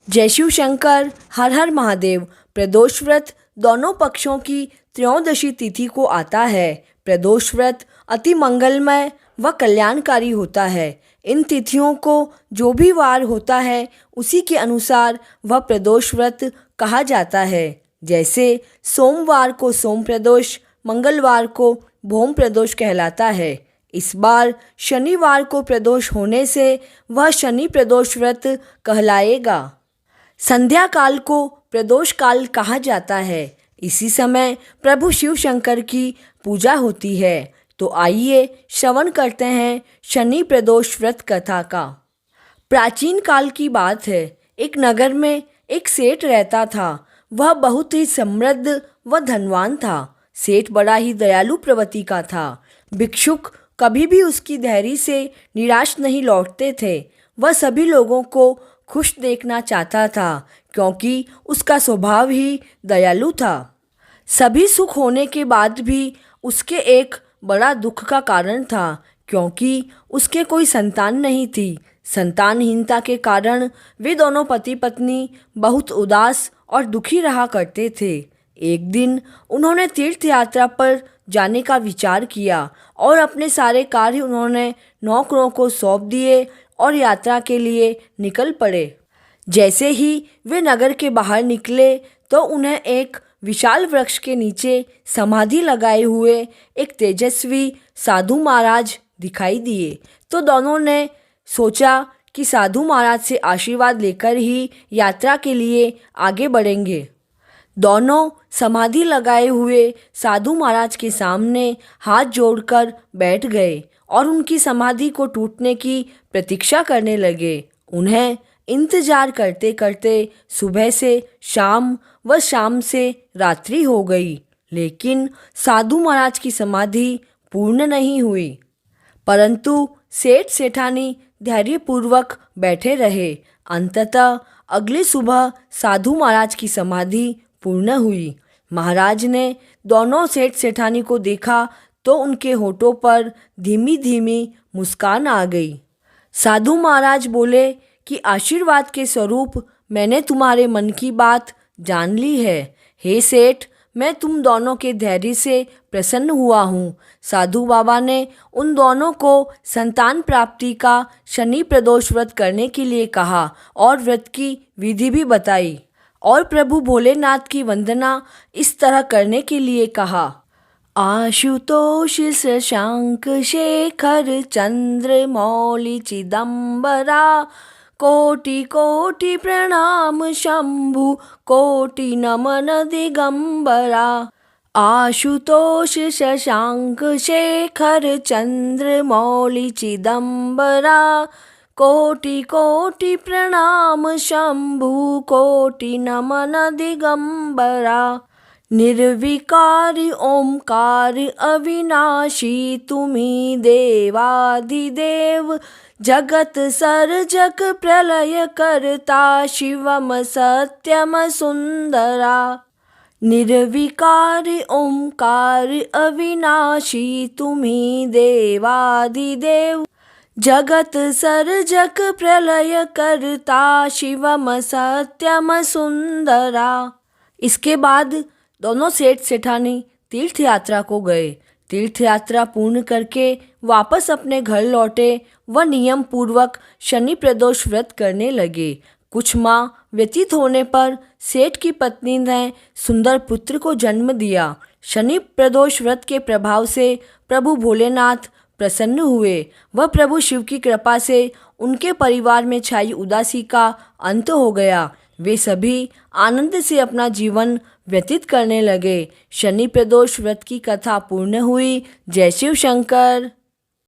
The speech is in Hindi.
जय शिव शंकर। हर हर महादेव। प्रदोष व्रत दोनों पक्षों की त्रयोदशी तिथि को आता है। प्रदोष व्रत अति मंगलमय व कल्याणकारी होता है। इन तिथियों को जो भी वार होता है उसी के अनुसार वह प्रदोष व्रत कहा जाता है। जैसे सोमवार को सोम प्रदोष, मंगलवार को भौम प्रदोष कहलाता है। इस बार शनिवार को प्रदोष होने से वह शनि प्रदोष व्रत कहलाएगा। संध्या काल को प्रदोष काल कहा जाता है। इसी समय प्रभु शिव शंकर की पूजा होती है। तो आइए श्रवण करते हैं शनि प्रदोष व्रत कथा का। प्राचीन काल की बात है। एक नगर में एक सेठ रहता था। वह बहुत ही समृद्ध व धनवान था। सेठ बड़ा ही दयालु प्रवृत्ति का था। भिक्षुक कभी भी उसकी धैर्य से निराश नहीं लौटते थे। वह सभी लोगों को खुश देखना चाहता था क्योंकि उसका स्वभाव ही दयालु था। सभी सुख होने के बाद भी उसके एक बड़ा दुख का कारण था क्योंकि उसके कोई संतान नहीं थी। संतानहीनता के कारण वे दोनों पति पत्नी बहुत उदास और दुखी रहा करते थे। एक दिन उन्होंने तीर्थ यात्रा पर जाने का विचार किया और अपने सारे कार्य उन्होंने नौकरों को सौंप दिए और यात्रा के लिए निकल पड़े। जैसे ही वे नगर के बाहर निकले तो उन्हें एक विशाल वृक्ष के नीचे समाधि लगाए हुए एक तेजस्वी साधु महाराज दिखाई दिए। तो दोनों ने सोचा कि साधु महाराज से आशीर्वाद लेकर ही यात्रा के लिए आगे बढ़ेंगे। दोनों समाधि लगाए हुए साधु महाराज के सामने हाथ जोड़कर बैठ गए और उनकी समाधि को टूटने की प्रतीक्षा करने लगे। उन्हें इंतजार करते करते सुबह से शाम व शाम से रात्रि हो गई, लेकिन साधु महाराज की समाधि पूर्ण नहीं हुई। परंतु सेठ सेठानी धैर्यपूर्वक बैठे रहे। अंततः अगली सुबह साधु महाराज की समाधि पूर्ण हुई। महाराज ने दोनों सेठ सेठानी को देखा तो उनके होठों पर धीमी धीमी मुस्कान आ गई। साधु महाराज बोले कि आशीर्वाद के स्वरूप मैंने तुम्हारे मन की बात जान ली है। हे सेठ, मैं तुम दोनों के धैर्य से प्रसन्न हुआ हूँ। साधु बाबा ने उन दोनों को संतान प्राप्ति का शनि प्रदोष व्रत करने के लिए कहा और व्रत की विधि भी बताई और प्रभु भोलेनाथ की वंदना इस तरह करने के लिए कहा। आशुतोष शशांक शेखर चंद्र मौलि चिदंबरा, कोटि कोटि प्रणाम शंभु, कोटि नमन दिगंबरा। आशुतोष शशांक शेखर चंद्र मौलि चिदंबरा, कोटि कोटि प्रणाम शंभु, कोटि नमन दिगंबरा। निर्विकार ओंकार अविनाशी, तुम्ही देवाधिदेव, जगत सर्जक प्रलय करता, शिवम सत्यम सुंदरा। निर्विकार ओंकार अविनाशी, तुम्ही देवाधिदेव, जगत सर्जक प्रलय करता, शिवम सत्यम सुंदरा। इसके बाद दोनों सेठ सेठानी तीर्थ यात्रा को गए। तीर्थ यात्रा पूर्ण करके वापस अपने घर लौटे व नियम पूर्वक शनि प्रदोष व्रत करने लगे। कुछ माह व्यतीत होने पर सेठ की पत्नी ने सुंदर पुत्र को जन्म दिया। शनि प्रदोष व्रत के प्रभाव से प्रभु भोलेनाथ प्रसन्न हुए व प्रभु शिव की कृपा से उनके परिवार में छाई उदासी का अंत हो गया। वे सभी आनंद से अपना जीवन व्यतीत करने लगे। शनि प्रदोष व्रत की कथा पूर्ण हुई। जय शिव शंकर।